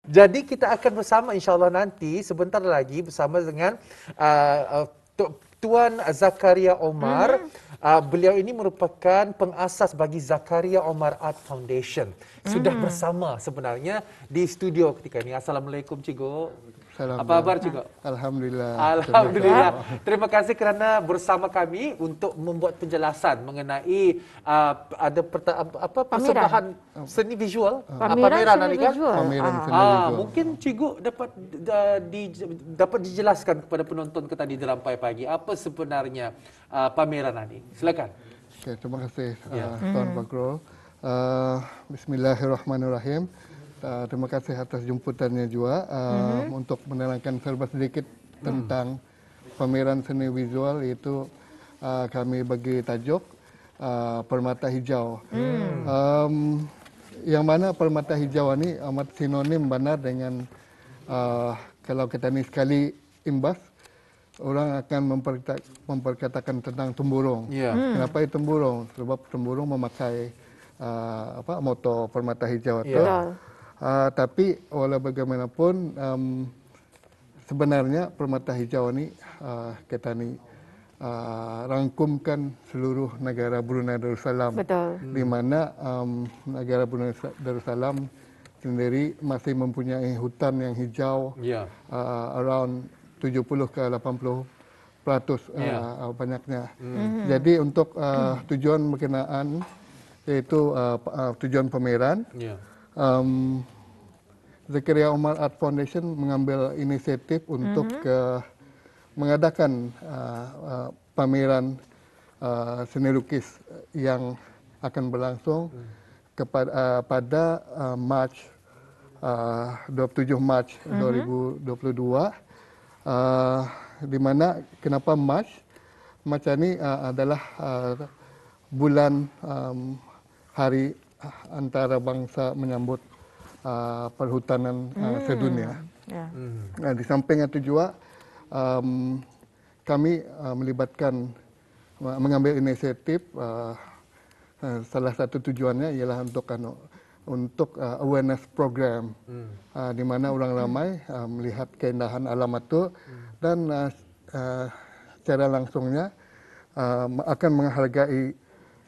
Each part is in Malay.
Jadi kita akan bersama insya-Allah nanti sebentar lagi bersama dengan Tuan Zakaria Omar. Beliau ini merupakan pengasas bagi Zakaria Omar Art Foundation. Sudah bersama sebenarnya di studio ketika ini. Assalamualaikum Cikgu. Apa kabar Cikgu? Alhamdulillah. Alhamdulillah. Terima kasih kerana bersama kami untuk membuat penjelasan mengenai ada persembahan seni visual, pameran seni tadi kan? visual. Pameran seni visual. Mungkin Cikgu dapat dijelaskan kepada penonton kita di Jerampai Pagi apa sebenarnya pameran ini. Silakan. Okay, terima kasih Tuan Fakro. Bismillahirrahmanirrahim. Terima kasih atas jemputannya juga untuk menerangkan serba sedikit tentang pameran seni visual, iaitu kami bagi tajuk Permata Hijau. Yang mana permata hijau ini amat sinonim benar dengan kalau kita ni sekali imbas, orang akan memperkatakan tentang temburung. Kenapa itu temburung? Sebab temburung memakai moto permata hijau itu. Tapi walau bagaimanapun sebenarnya permata hijau ini kita ni rangkumkan seluruh negara Brunei Darussalam. Di mana negara Brunei Darussalam sendiri masih mempunyai hutan yang hijau around 70 ke 80% banyaknya. Jadi untuk tujuan berkenaan yaitu tujuan pameran, Zakaria Omar Art Foundation mengambil inisiatif untuk mengadakan pameran seni lukis yang akan berlangsung pada March 27 Mac 2022, di mana kenapa March? March ini adalah bulan hari antarabangsa menyambut perhutanan sedunia. Nah, di samping itu juga kami mengambil inisiatif, salah satu tujuannya ialah untuk awareness program, di mana orang ramai melihat keindahan alam itu dan secara langsungnya akan menghargai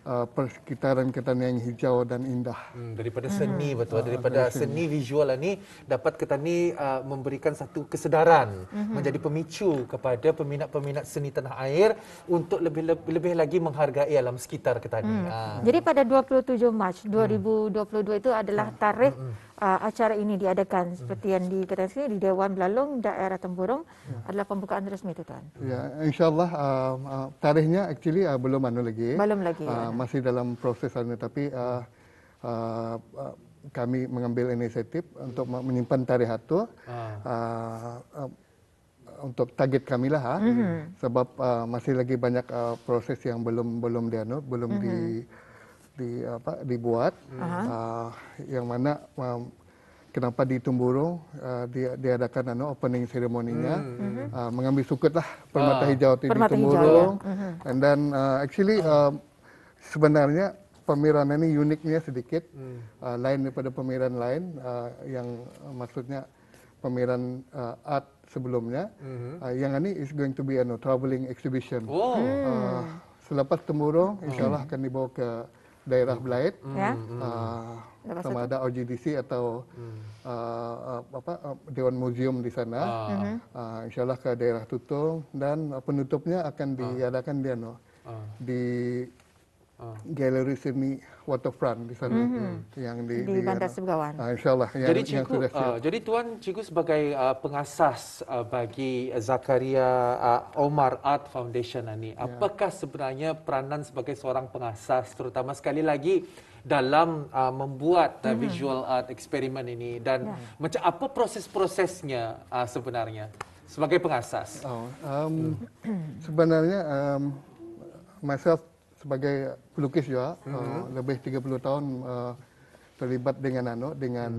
persekitaran kita yang hijau dan indah. Daripada seni, betul. Daripada seni visual ini dapat kita ni memberikan satu kesedaran, menjadi pemicu kepada peminat-peminat seni tanah air untuk lebih lagi menghargai alam sekitar kita ni. Jadi pada 27 Mac 2022 itu adalah tarikh acara ini diadakan, seperti yang dikatakan sini di Dewan Belalung Daerah Temburung adalah pembukaan resmi itu, Tuan. Ya, insyaAllah tarikhnya actually belum lagi. Belum lagi. Masih dalam proses tapi kami mengambil inisiatif untuk menyimpan tarikh itu untuk target kami lah, sebab masih lagi banyak proses yang belum dibuat, yang mana kenapa di Temburung diadakan opening ceremoninya, mengambil sukut lah permata hijau di Temburung, dan actually sebenarnya pameran ini uniknya sedikit lain daripada pameran lain, yang maksudnya pameran art sebelumnya. Yang ini is going to be a travelling exhibition. Selepas Temburung, insyaAllah akan dibawa ke daerah Belait, sama ada OGDC atau Dewan Museum di sana. InsyaAllah ke daerah Tutung, dan penutupnya akan diadakan di Galeri Seni Waterfront di sana, yang di Bandar Sebegawan. InsyaAllah Jadi yang sudah siap. Jadi Cikgu sebagai pengasas bagi Zakaria Omar Art Foundation ini, apakah sebenarnya peranan sebagai seorang pengasas, terutama sekali lagi dalam membuat visual art eksperimen ini, dan macam apa proses-prosesnya sebenarnya sebagai pengasas? Sebenarnya myself sebagai pelukis juga, lebih 30 tahun terlibat dengan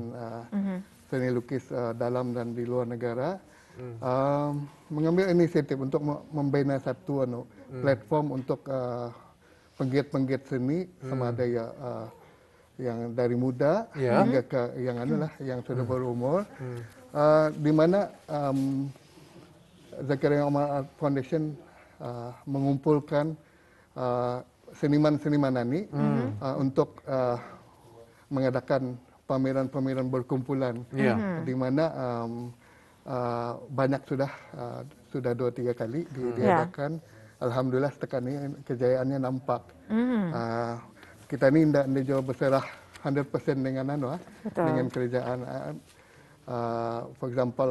seni lukis dalam dan di luar negara. Mengambil inisiatif untuk membina satu platform untuk penggiat-penggiat seni, sama ada yang dari muda hingga ke yang yang sudah berumur, di mana Zakaria Omar Art Foundation mengumpulkan seniman-seniman ini untuk mengadakan pameran-pameran berkumpulan, di mana banyak sudah 2-3 kali diadakan. Alhamdulillah setakat ini kejayaannya nampak. Kita ini tidak jauh berserah 100% dengan dengan kerajaan. For example,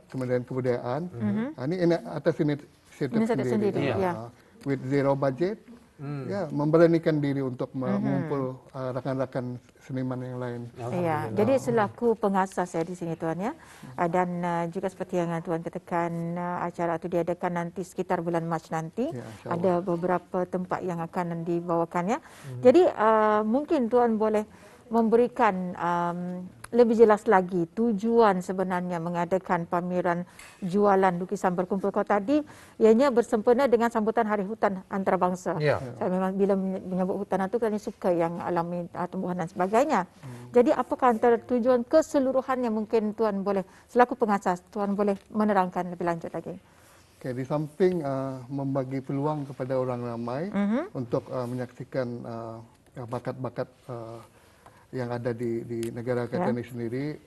Kementerian Kebudayaan. Ini atas inisiatif sendiri. With zero budget, memberanikan diri untuk mengumpul rakan-rakan seniman yang lain. Ya, jadi selaku pengasas saya di sini Tuan ya, dan juga seperti yang Tuan katakan, acara itu diadakan nanti sekitar bulan Mac nanti, ada beberapa tempat yang akan dibawakannya. Jadi mungkin Tuan boleh memberikan lebih jelas lagi tujuan sebenarnya mengadakan pameran jualan lukisan berkumpul kau tadi, ianya bersempena dengan sambutan Hari Hutan Antarabangsa. Saya memang bila menyebut hutan itu kan suka yang alami, tumbuhan dan sebagainya. Jadi apakah antara tujuan keseluruhannya mungkin Tuan boleh selaku pengasas Tuan boleh menerangkan lebih lanjut lagi. Okay, di samping membagi peluang kepada orang ramai untuk menyaksikan bakat-bakat yang ada di negara kita ini sendiri.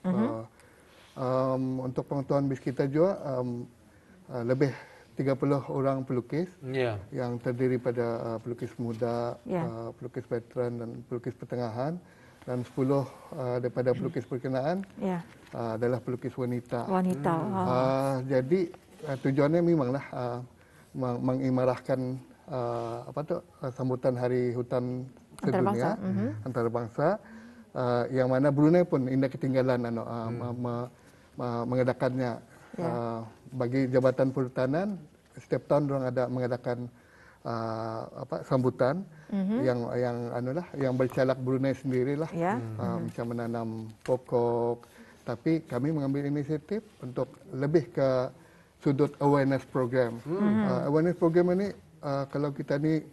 Untuk pengetahuan bis kita juga lebih 30 orang pelukis yang terdiri pada pelukis muda, pelukis veteran dan pelukis pertengahan, dan 10 daripada pelukis perkenaan adalah pelukis wanita. Jadi tujuannya memanglah mengimarahkan sambutan Hari Hutan Sedunia antarabangsa. Yang mana Brunei pun tidak ketinggalan mengadakannya. Bagi Jabatan Perhutanan setiap tahun orang ada mengadakan sambutan yang bercalak Brunei sendirilah, macam menanam pokok. Tapi kami mengambil inisiatif untuk lebih ke sudut awareness program. Awareness program ini kalau kita ni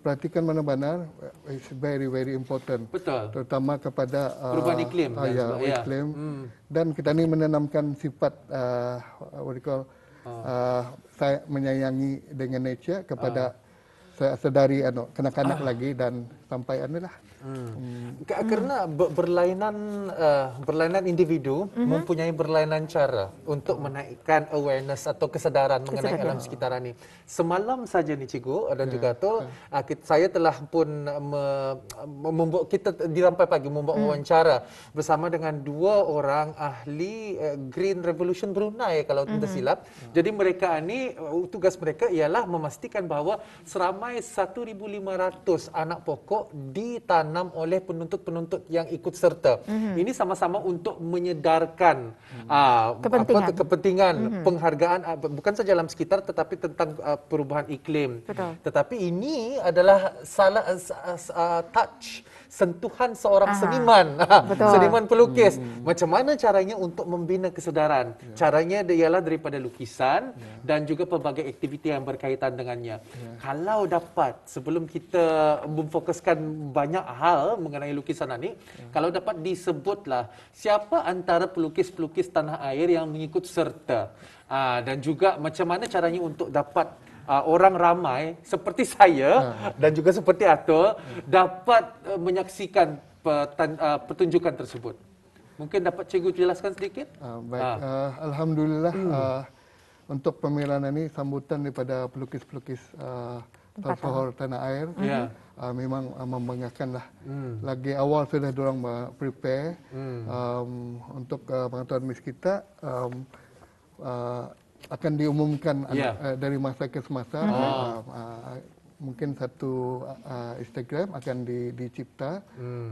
perhatikan benar-benar, is very important. Betul. Terutama kepada perubahan iklim iklim. Dan kita ni menanamkan sifat saya menyayangi dengan nature kepada sedari kanak-kanak lagi dan sampai Karena berlainan individu mempunyai berlainan cara untuk menaikkan awareness atau kesedaran mengenai alam sekitar ini. Semalam saja ni Cikgu dan juga saya telah pun kita di Rampai Pagi membuat wawancara bersama dengan 2 orang ahli Green Revolution Brunei kalau tidak silap. Jadi mereka ini tugas mereka ialah memastikan bahawa seramai 1,500 anak pokok ditanam oleh penuntut-penuntut yang ikut serta. Ini sama-sama untuk menyedarkan kepentingan penghargaan bukan saja alam sekitar tetapi tentang perubahan iklim. Tetapi ini adalah sentuhan seorang seniman, seniman pelukis. Macam mana caranya untuk membina kesedaran? Caranya ialah daripada lukisan dan juga pelbagai aktiviti yang berkaitan dengannya. Kalau dapat, sebelum kita memfokuskan banyak hal mengenai lukisan ini, kalau dapat disebutlah siapa antara pelukis-pelukis tanah air yang mengikut serta, dan juga macam mana caranya untuk dapat orang ramai seperti saya dan juga seperti Atul dapat menyaksikan pertunjukan tersebut. Mungkin dapat Cikgu jelaskan sedikit? Baik, Alhamdulillah untuk pameran ini sambutan daripada pelukis-pelukis tersohor tanah air memang membanggakanlah. Lagi awal sudah diorang prepare untuk pengetahuan mis kita. Akan diumumkan dari masa ke semasa. Mungkin satu Instagram akan dicipta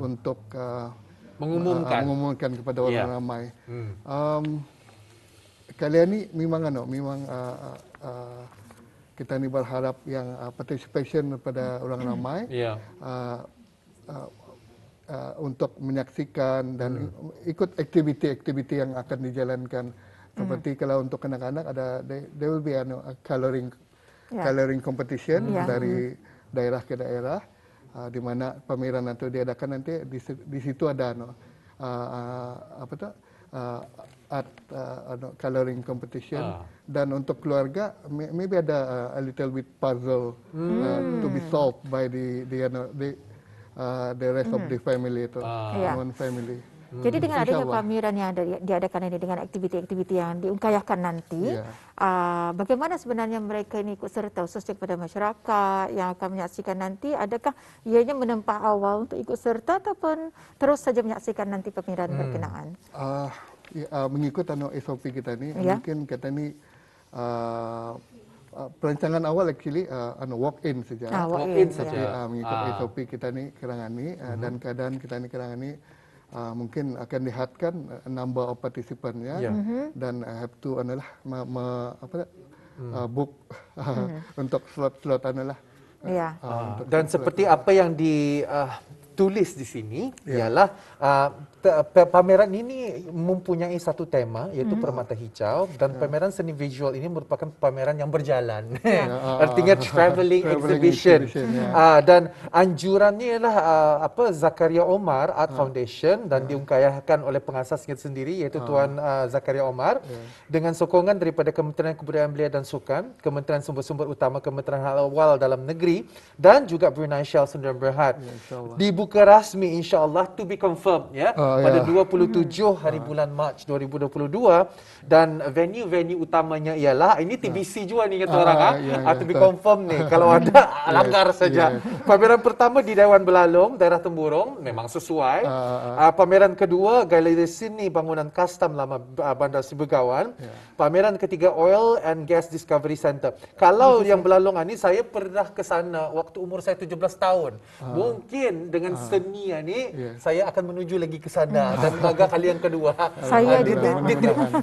untuk mengumumkan kepada orang ramai. Kali ini memang kita ni berharap yang participation kepada orang ramai untuk menyaksikan dan ikut aktiviti-aktiviti yang akan dijalankan. Seperti kalau untuk kanak-kanak ada there will be a coloring competition dari daerah ke daerah. di mana pameran itu diadakan nanti di situ ada art coloring competition, dan untuk keluarga maybe ada a little bit puzzle to be solved by the rest of the family itu, non family. Jadi dengan adanya pameran yang diadakan ini dengan aktiviti-aktiviti yang diungkayahkan nanti, bagaimana sebenarnya mereka ini ikut serta khususnya kepada masyarakat yang akan menyaksikan nanti? Adakah ianya menempah awal untuk ikut serta ataupun terus saja menyaksikan nanti pameran berkenaan? Mengikut SOP kita ni, mungkin kita ni perancangan awal actually walk-in saja. Walk-in saja. Mengikut SOP kita ni Kerangan ni, dan keadaan kita ni Kerangan ni mungkin akan dilihatkan number of participannya, dan have to book untuk slot-slot dan seperti apa yang ditulis di sini ialah pameran ini mempunyai satu tema, iaitu permata hijau, dan pameran seni visual ini merupakan pameran yang berjalan. Artinya travelling exhibition. Dan anjurannya ialah Zakaria Omar Art Foundation, dan diungkayahkan oleh pengasasnya sendiri, iaitu Tuan Zakaria Omar, dengan sokongan daripada Kementerian Kebudayaan Belia dan Sukan, Kementerian Sumber-Sumber Utama, Kementerian Hal Ehwal Dalam Negeri, dan juga Brunei Shell Sdn Bhd. Dibuka rasmi insya-Allah, to be confirmed pada 27 hari bulan Mac 2022, dan venue utamanya ialah ini TBC juga ni kata orang to be confirmed ni, kalau ada langgar saja. Pameran pertama di Dewan Belalong, daerah Temburong, memang sesuai. Pameran kedua Galeri Seni Bangunan Kastam Lama Bandar Sibergawan. Pameran ketiga Oil and Gas Discovery Center. Kalau yang Belalong ni, saya pernah ke sana waktu umur saya 17 tahun. Mungkin dengan seni ni saya akan menuju lagi ke sana dan mengaga kali yang kedua. Saya juga.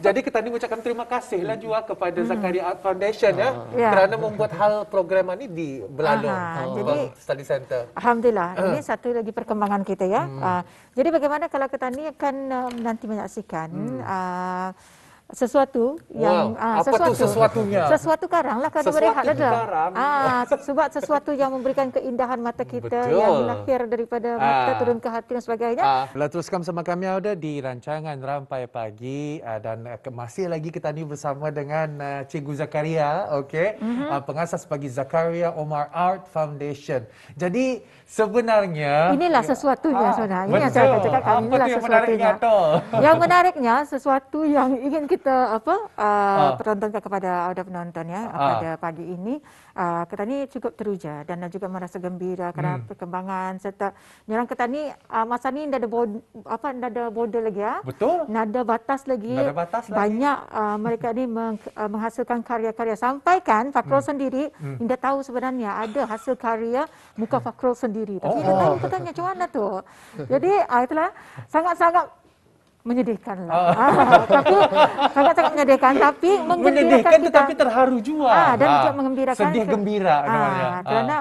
Jadi kita ni mengucapkan terima kasihlah juga kepada Zakaria Art Foundation kerana membuat hal program ini di Belalong Study Center. Alhamdulillah. Ini satu lagi perkembangan kita ya. Jadi bagaimana kalau kita ni akan nanti menyaksikan sesuatu yang sesuatu karang lah kalau berehat adalah sebab sesuatu yang memberikan keindahan mata kita, yang lahir daripada mata turun ke hati dan sebagainya. Teruskan bersama kami ada di rancangan Rampai Pagi, dan masih lagi kita ni bersama dengan Cikgu Zakaria, pengasas bagi Zakaria Omar Art Foundation. Jadi sebenarnya inilah sesuatunya sebenarnya. Ini yang saya cakap kami, inilah sesuatunya. Yang menariknya sesuatu yang ingin kita pertontonkan kepada audiens penonton pada pagi ini, kita ni cukup teruja dan juga merasa gembira kerana perkembangan serta orang kita ni masa ni dah ada border lagi Betul. Nada batas lagi. Banyak mereka ni menghasilkan karya-karya, sampai kan Fakrul sendiri tidak tahu sebenarnya ada hasil karya muka Fakrul sendiri. Tapi dia tahu katanya macam mana tu. Jadi itulah sangat-sangat menyedihkan lah. Tapi sangat-sangat menyedihkan, tapi menggembirakan kita. Tetapi terharu juga. Dan juga mengembirakan. Sedih gembira namanya. Kerana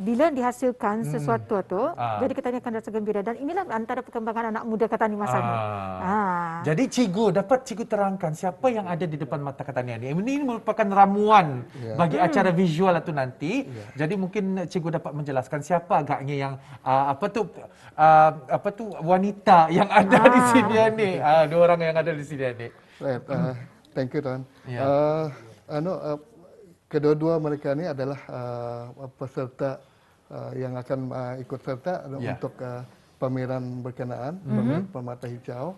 bila dihasilkan sesuatu tu, jadi kita akan rasa gembira, dan inilah antara perkembangan anak muda kata ni masa ni. Jadi dapat cikgu terangkan siapa yang ada di depan mata kata ni. Ini merupakan ramuan bagi acara visual itu nanti. Jadi mungkin cikgu dapat menjelaskan siapa agaknya yang wanita yang ada di sini ni. Dua orang yang ada di sini ni. Thank you Tuan. Kedua-dua mereka ni adalah peserta yang akan ikut serta untuk pameran berkenaan permata hijau.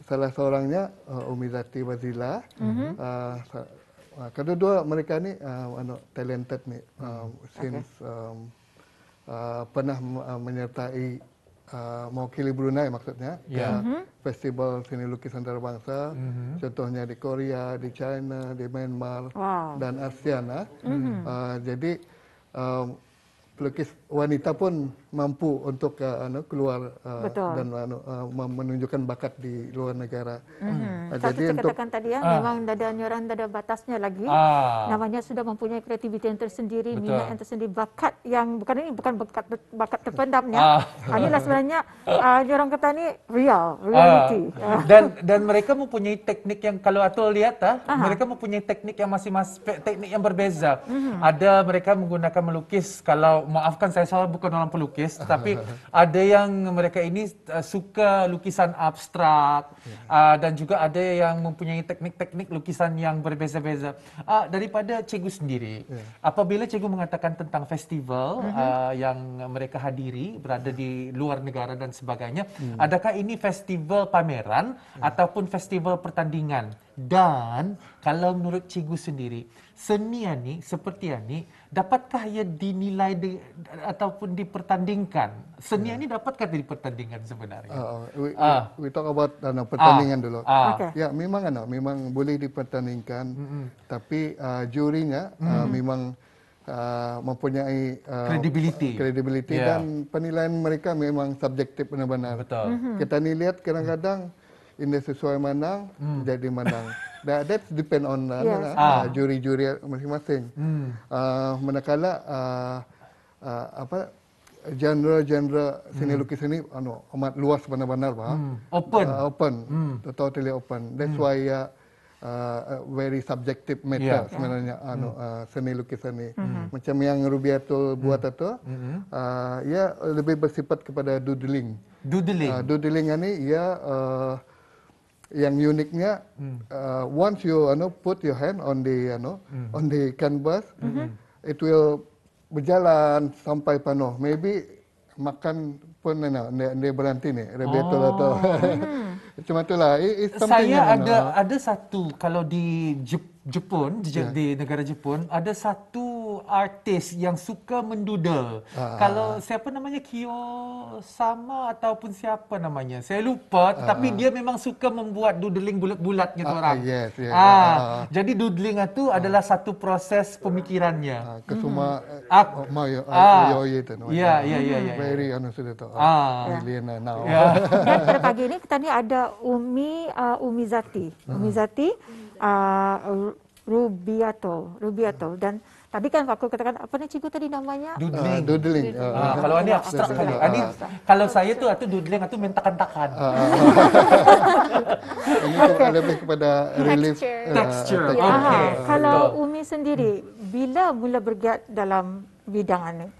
Salah seorangnya Umi Zati Wazila. Kedua-dua mereka ni talented ni, since pernah menyertai mewakili Brunei maksudnya festival seni lukisan antarabangsa, contohnya di Korea, di China, di Myanmar dan ASEAN. Jadi pelukis wanita pun mampu untuk keluar dan menunjukkan bakat di luar negara. Jadi saya katakan tadi memang ada batasnya lagi. Namanya sudah mempunyai kreativiti yang tersendiri, minat yang tersendiri, bakat yang bukan bakat terpendamnya. Inilah sebenarnya orang kata ni reality. Dan mereka mempunyai teknik yang kalau Atul lihat mereka mempunyai teknik yang teknik yang berbeza. Ada mereka menggunakan melukis, kalau maafkan saya bukan orang pelukis, tetapi ada yang mereka ini suka lukisan abstrak dan juga ada yang mempunyai teknik-teknik lukisan yang berbeza-beza. Daripada cikgu sendiri, apabila cikgu mengatakan tentang festival yang mereka hadiri berada di luar negara dan sebagainya, adakah ini festival pameran ataupun festival pertandingan? Dan kalau menurut cikgu sendiri, seni ni seperti ni dapatkah ia dinilai ataupun dipertandingkan? Seni ni dapatkah dipertandingkan sebenarnya? We talk about pertandingan dulu. Okay. Ya, memang boleh dipertandingkan, tapi jurinya memang mempunyai credibility dan penilaian mereka memang subjektif benar-benar. Betul. Kita ni lihat kadang-kadang ini sesuai menang, jadi menang. That depend on juri-juri masing-masing. Manakala genre seni lukis ini amat luas benar-benar, open, totally open. That's why very subjective matter sebenarnya seni lukisan ini. Macam yang Rubiatul buat itu, ia lebih bersifat kepada doodling. Doodling ini yang uniknya once you put your hand on the canvas, it will berjalan sampai penuh. Maybe makan pun dia berhenti nih, Rubiatul atau cuma itulah. Saya ada satu, kalau di Jepun, di negara Jepun, ada satu artis yang suka mendudel. Kalau siapa namanya, Kiyosama ataupun siapa namanya, saya lupa, tetapi dia memang suka membuat doodling bulat-bulat gitu orang. Jadi doodling itu adalah satu proses pemikirannya. Kesuma itu. Ya. Very sudah tahu. Milena now. Dan pada pagi ini kita ni ada Umizati. Rubiatul. Dan tadi kan aku katakan apa ni cikgu tadi namanya? Doodling. Kalau ini abstrak kali. Kalau saya tu atau doodling atau main takan-takan. Ini lebih kepada relief texture. Kalau Umi sendiri, bila mula bergiat dalam bidang ini?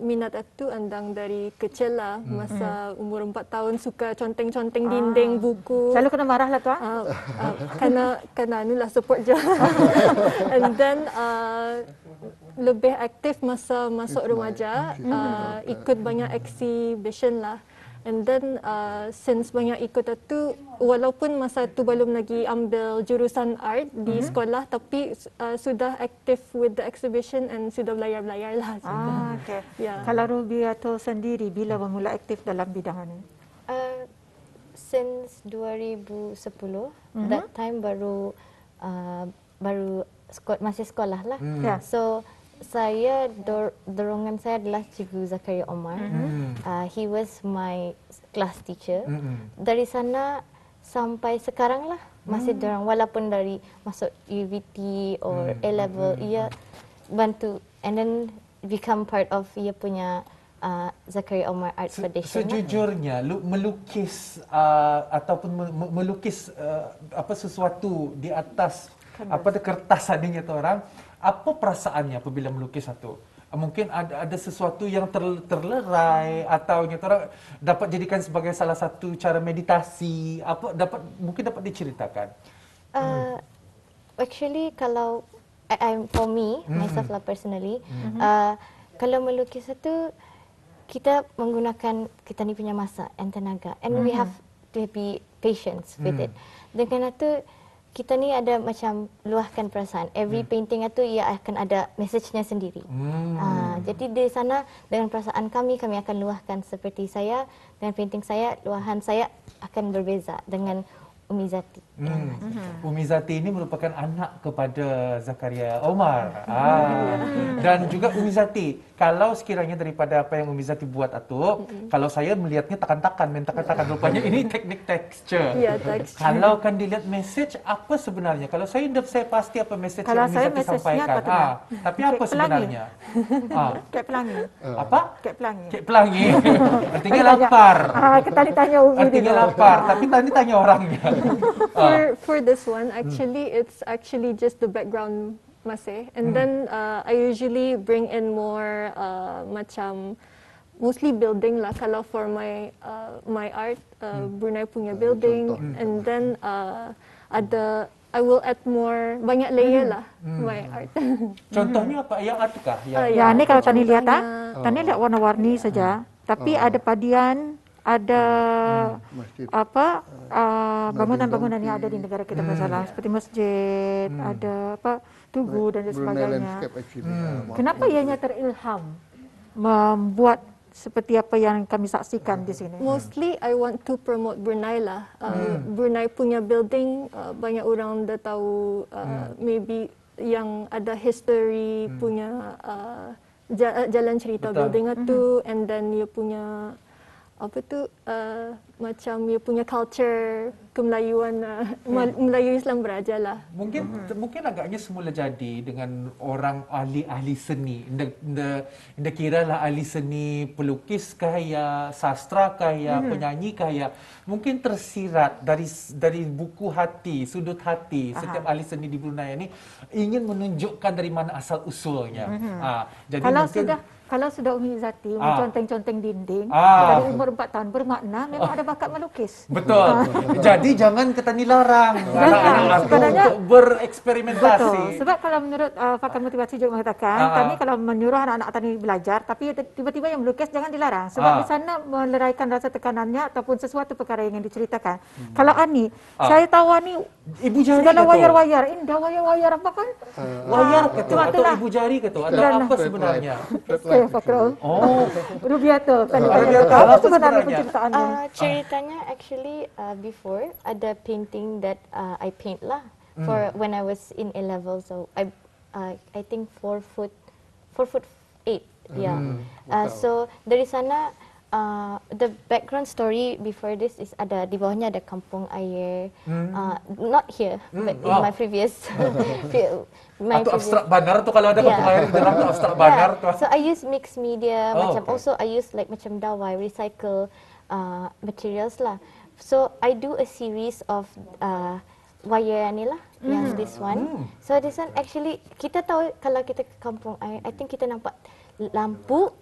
Minat aku andang dari kecil lah. Masa umur 4 tahun suka conteng-conteng dinding buku. Selalu kena marah lah tuan? Kena anulah support je. And then lebih aktif masa masuk remaja, ikut banyak exhibition lah. And then since banyak ikut itu, walaupun masa tu belum lagi ambil jurusan art di sekolah, tapi sudah aktif with the exhibition and sudah belayar-belayar lah. Okay. Kalau Rubiatul sendiri, bila bermula aktif dalam bidang ini? Since 2010, that time baru masih sekolah lah. So dorongan saya adalah Cikgu Zakaria Omar. He was my class teacher. Dari sana sampai sekarang lah masih dorang, walaupun dari masuk UVT or A level, ia bantu and then become part of ia punya Zakaria Omar Art Foundation. Sejujurnya melukis ataupun melukis sesuatu di atas kertas adanya tu orang, apa perasaannya apabila melukis satu? Mungkin ada sesuatu yang terlerai atau orang dapat jadikan sebagai salah satu cara meditasi. Mungkin dapat diceritakan. Actually, kalau for me, myself lah personally, kalau melukis itu kita menggunakan kita ni punya masa and tenaga, and we have to be patient with it. Dengan itu kita ni ada macam luahkan perasaan. Every painting itu ia akan ada message-nya sendiri. Jadi di sana dengan perasaan kami akan luahkan. Seperti saya dengan painting saya, luahan saya akan berbeza dengan Umizati. Umizati ini merupakan anak kepada Zakaria Omar. Dan juga Umizati, kalau sekiranya daripada apa yang Umizati buat itu, kalau saya melihatnya main takan-takan, rupanya ini teknik texture. Texture. Kalau kan dilihat message, apa sebenarnya? Kalau saya pasti apa message yang Umizati sampaikan. Tapi apa sebenarnya? Kek pelangi. Apa? Kek pelangi. Kek pelangi. Artinya lapar. Tadi tanya Umi. Artinya lapar, tapi tadi tanya orangnya. For this one, actually, it's actually just the background masih. And then I usually bring in more macam mostly building lah kalau for my my art Brunei punya building, and then I will add more banyak layer lah my art. Contohnya apa? Yang art kah? Ya, ni kalau Tani lihat Tani lihat warna-warni saja, tapi ada padian, ada apa bangunan-bangunan yang ada di negara kita bersalah seperti masjid, ada apa tugu dan sebagainya. Kenapa ianya terilham membuat seperti apa yang kami saksikan di sini? Mostly I want to promote Brunei lah. Brunei punya building banyak orang dah tahu, maybe yang ada history punya jalan cerita building itu, and then dia punya apa tu macam dia punya culture kemelayuan, Melayu Islam beraja lah. Mungkin agaknya semula jadi dengan orang ahli seni. Anda kira lah ahli seni pelukis kah ya, sastra kah ya, penyanyi kah ya. Mungkin tersirat dari buku hati, sudut hati setiap ahli seni di Brunei ini ingin menunjukkan dari mana asal usulnya. Jadi kalau sudah Umi Izzati menconteng-conteng dinding dari umur 4 tahun bermakna memang ada bakat melukis. Betul. Jadi jangan kita larang anak-anak untuk bereksperimentasi. Betul. Sebab kalau menurut pakar motivasi juga mengatakan, kami kalau menyuruh anak-anak tadi belajar, tapi tiba-tiba yang melukis jangan dilarang. Sebab di sana meleraikan rasa tekanannya ataupun sesuatu perkara yang ingin diceritakan. Kalau Ani, saya tahu Ani ibu jari segala wayar-wayar. Indah wayar-wayar apa kan? Wayar ke tu atau ibu jari ke tu atau apa sebenarnya? Fakrul. Oh, Rubiato. Apa sebenarnya penceritaannya? Ceritanya actually before ada painting that I paint lah for when I was in A level, so I think 4'8". Yeah. So dari sana the background story before this is ada di bawahnya ada kampung air, not here but in my previous atau abstrak banar tu kalau ada kampung air di dalam tu abstrak banar tu. So I use mixed media, macam also I use like macam dawai, recycle materials lah. So I do a series of wire ni lah, yang this one. So this one actually kita tahu kalau kita ke kampung air, I think kita nampak lampu.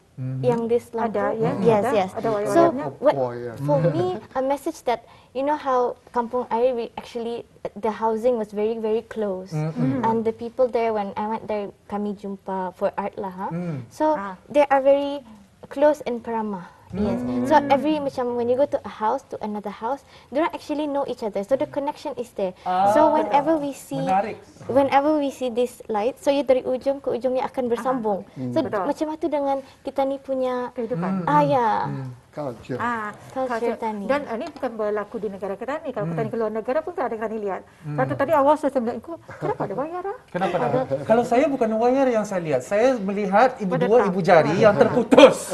Yang this lampu ada, ya? Yes. Ada wayar-wayarnya. So for me a message that you know how Kampung Air actually the housing was very very close, and the people there when I went there kami jumpa for art lah. So they are very close and peramah. Yes. So every macam when you go to a house to another house, they don't actually know each other. So the connection is there. So whenever we see this light, so ya dari ujung ke ujungnya akan bersambung. So macam itu dengan kita ni punya kehidupan. Culture. Culture tani. Dan ini bukan berlaku di negara kita ni. Kalau kita ni keluar negara pun tak ada kita ni lihat. Kata tadi awal saya bilang, kenapa ada wayar? Kenapa ada? Kalau saya bukan wayar yang saya lihat, saya melihat ibu jari yang terputus.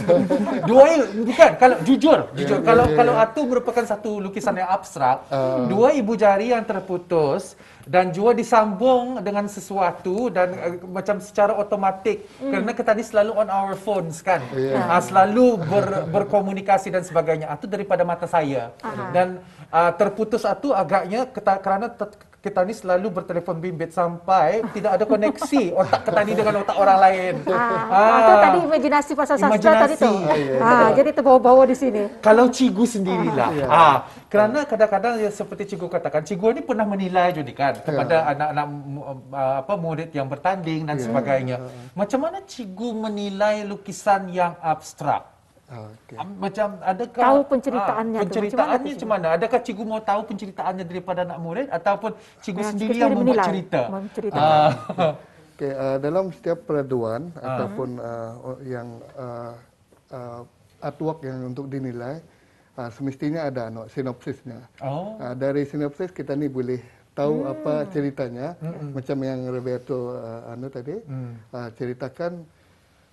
Bukan. Kalau jujur. Kalau Atu merupakan satu lukisan yang abstrak, dua ibu jari yang terputus dan juga disambung dengan sesuatu dan macam secara otomatik kerana kita ni selalu on our phones kan, selalu berkomunikasi dan sebagainya. Itu daripada mata saya dan terputus itu agaknya kerana kita ni selalu bertelefon bimbit sampai tidak ada koneksi otak kita ni dengan otak orang lain. Itu tadi imajinasi pasal sastra tadi tu. Jadi terbawa-bawa di sini. Kalau cikgu sendirilah. Kerana kadang-kadang seperti cikgu katakan, cikgu ni pernah menilai juga kan kepada anak-anak murid yang bertanding dan sebagainya. Macam mana cikgu menilai lukisan yang abstrak? Macam adakah tahu penceritaannya macam mana? Adakah cikgu mau tahu penceritaannya daripada anak murid ataupun cikgu sendiri yang membuat cerita? Dalam setiap peraduan ataupun yang artwork yang untuk dinilai, semestinya ada sinopsisnya. Dari sinopsis kita ni boleh tahu apa ceritanya. Macam yang Roberto tadi ceritakan.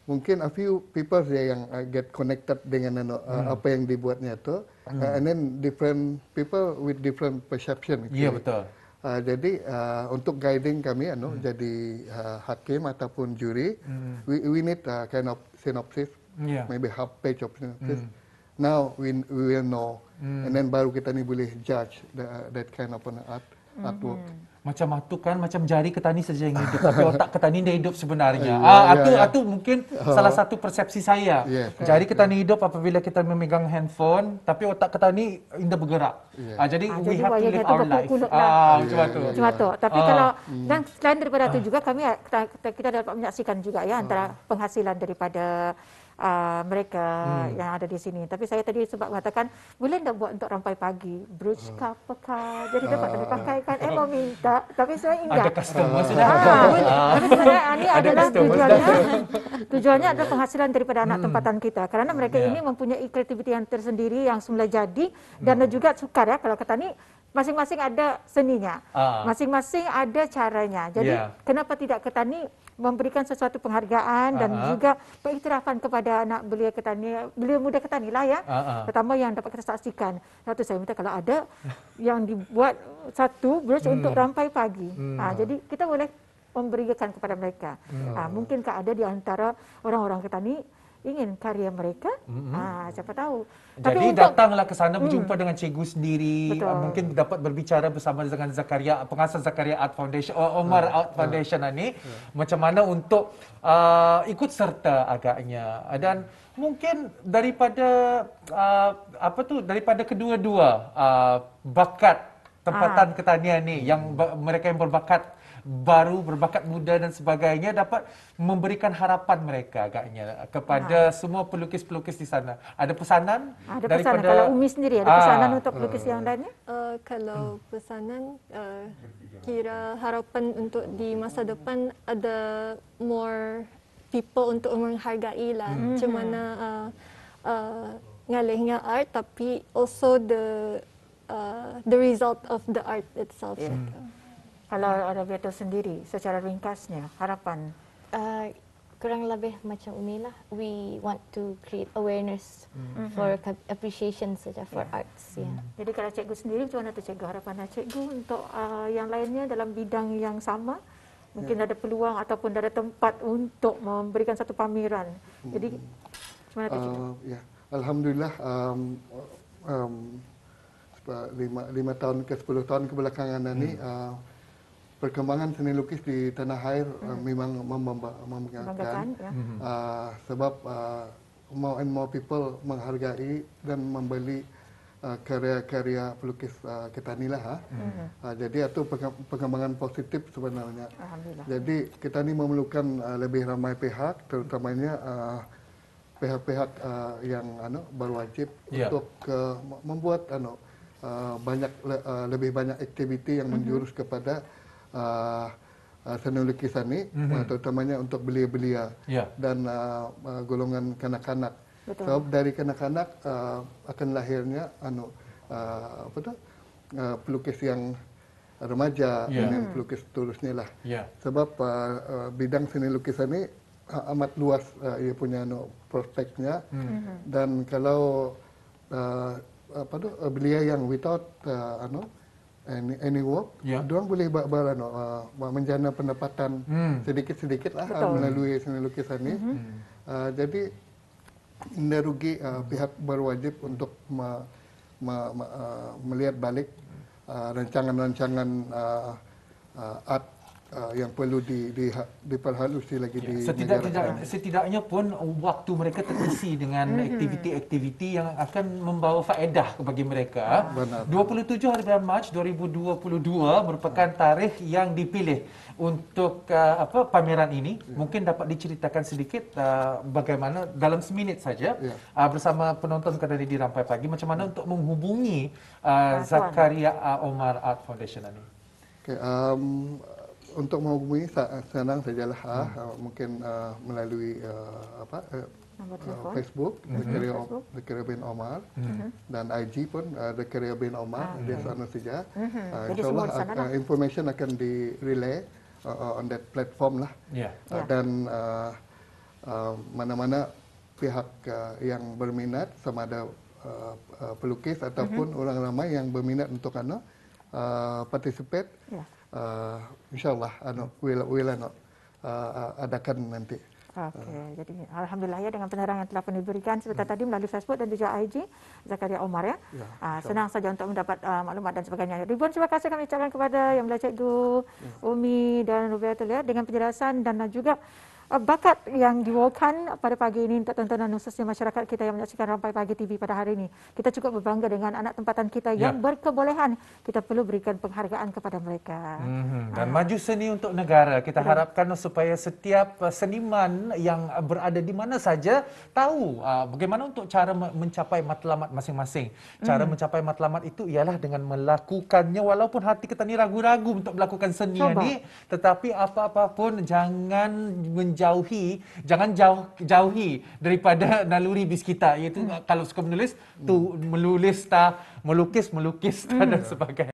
Mungkin a few people yang get connected dengan apa yang dibuatnya tu, and then different people with different perception. Ya, betul. Jadi untuk guiding kami, jadi hakim ataupun juri, we need kind of synopsis, maybe half page of synopsis. Now we will know, and then baru kita ni boleh judge that kind of art. artwork. Macam matu kan, macam jari ketani saja yang hidup, tapi otak ketani dia hidup sebenarnya. Itu mungkin salah satu persepsi saya. Jari ketani hidup apabila kita memegang handphone, tapi otak ketani indah bergerak. Jadi we have to live our life. Cuma tu. Tapi kalau dan selain daripada itu juga kita dapat menyaksikan juga ya antara penghasilan daripada mereka yang ada di sini. Tapi saya tadi sempat mengatakan, boleh tak buat untuk rampai pagi? Brooch kah, apa jadi dapat kami pakaikan. Mau minta, tapi saya ingat. Ada customer sudah. Tapi sebenarnya ini adalah tujuannya adalah penghasilan daripada anak tempatan kita. Kerana mereka ini mempunyai kreativiti yang tersendiri yang semula jadi dan juga sukar ya kalau kata ni. Masing-masing ada seninya, masing-masing ada caranya. Jadi kenapa tidak Ketani memberikan sesuatu penghargaan dan juga pengiktirafan kepada anak belia Ketani, belia muda Ketani lah ya. Pertama yang dapat kita saksikan. Satu saya minta kalau ada yang dibuat satu brooch untuk rampai pagi. Jadi kita boleh memberikan kepada mereka. Mungkinkah ada di antara orang-orang Ketani ingin karya mereka? Siapa tahu. Jadi datanglah ke sana berjumpa dengan cikgu sendiri, mungkin dapat berbicara bersama dengan Zakaria, pengasas Zakaria Art Foundation, Omar Art Foundation ini, macam mana untuk ikut serta agaknya. Dan mungkin daripada daripada kedua-dua bakat tempatan ketanian ni, yang mereka yang berbakat baru, berbakat muda dan sebagainya, dapat memberikan harapan mereka agaknya kepada semua pelukis-pelukis di sana. Ada pesanan? Ada pesanan. Kalau Umi sendiri ada pesanan untuk pelukis yang lainnya? Kalau pesanan, kira harapan untuk di masa depan ada more people untuk menghargai lah macam mana ngalihnya art, tapi also the result of the art itself. Kalau Arabiatul sendiri, secara ringkasnya, harapan? Kurang lebih macam Umi lah. We want to create awareness for appreciation saja for arts. Jadi kalau cikgu sendiri, macam mana tu cikgu? Harapan cikgu untuk yang lainnya dalam bidang yang sama? Mungkin ada peluang ataupun ada tempat untuk memberikan satu pameran. Jadi, macam mana tu cikgu? Alhamdulillah, 5 tahun ke 10 tahun kebelakangan ini, perkembangan seni lukis di tanah air memang membanggakan. Sebab more and more people menghargai dan membeli karya-karya pelukis Ketani lah. Jadi itu perkembangan positif sebenarnya. Jadi Ketani memerlukan lebih ramai pihak, terutamanya pihak-pihak yang berwajib untuk membuat lebih banyak aktiviti yang menjurus kepada seni lukisan ini, terutamanya untuk belia-belia dan golongan kanak-kanak. Sebab dari kanak-kanak akan lahirnya pelukis yang remaja dan pelukis seterusnya lah. Sebab bidang seni lukisan ini amat luas ia punya prospeknya, dan kalau belia yang without any work, diorang boleh menjana pendapatan sedikit-sedikit lah melalui seni lukisan ini. Jadi tidak rugi pihak berwajib untuk melihat balik rancangan-rancangan art yang perlu diperhalusi lagi di setidaknya pun waktu mereka terisi dengan aktiviti-aktiviti yang akan membawa faedah bagi mereka. 27 hari bulan Mac 2022 merupakan tarikh yang dipilih untuk pameran ini. Mungkin dapat diceritakan sedikit bagaimana dalam seminit saja bersama penonton Ketani di Rampai Pagi, macam mana untuk menghubungi Zakaria Omar Art Foundation ini. Untuk menghubungi senang sajalah, mungkin melalui Facebook Zakaria bin Omar, dan IG pun Zakaria bin Omar, dia sana saja. InsyaAllah information akan di relay on that platform lah. Dan mana-mana pihak yang berminat, sama ada pelukis ataupun orang ramai yang berminat untuk participate, InsyaAllah we'll adakan nanti. Okey, jadi alhamdulillah ya dengan penerangan yang telah pun diberikan sebentar tadi melalui Facebook dan juga IG Zakaria Omar ya. Senang saja untuk mendapat maklumat dan sebagainya. Ribuan terima kasih kami ucapkan kepada Yang Mulia Cikgu Umi dan Rubiatul ya dengan penjelasan dan juga bakat yang dibawakan pada pagi ini untuk tontonan khususnya masyarakat kita yang menyaksikan Rampai Pagi TV pada hari ini. Kita cukup berbangga dengan anak tempatan kita yang berkebolehan. Kita perlu berikan penghargaan kepada mereka. Dan maju seni untuk negara. Kita harapkan supaya setiap seniman yang berada di mana saja tahu bagaimana untuk cara mencapai matlamat masing-masing. Cara mencapai matlamat itu ialah dengan melakukannya walaupun hati kita ni ragu-ragu untuk melakukan seni ini, tetapi apa-apa pun jangan jauhi daripada naluri bis kita, iaitu kalau suka menulis tu melukis dan sebagainya.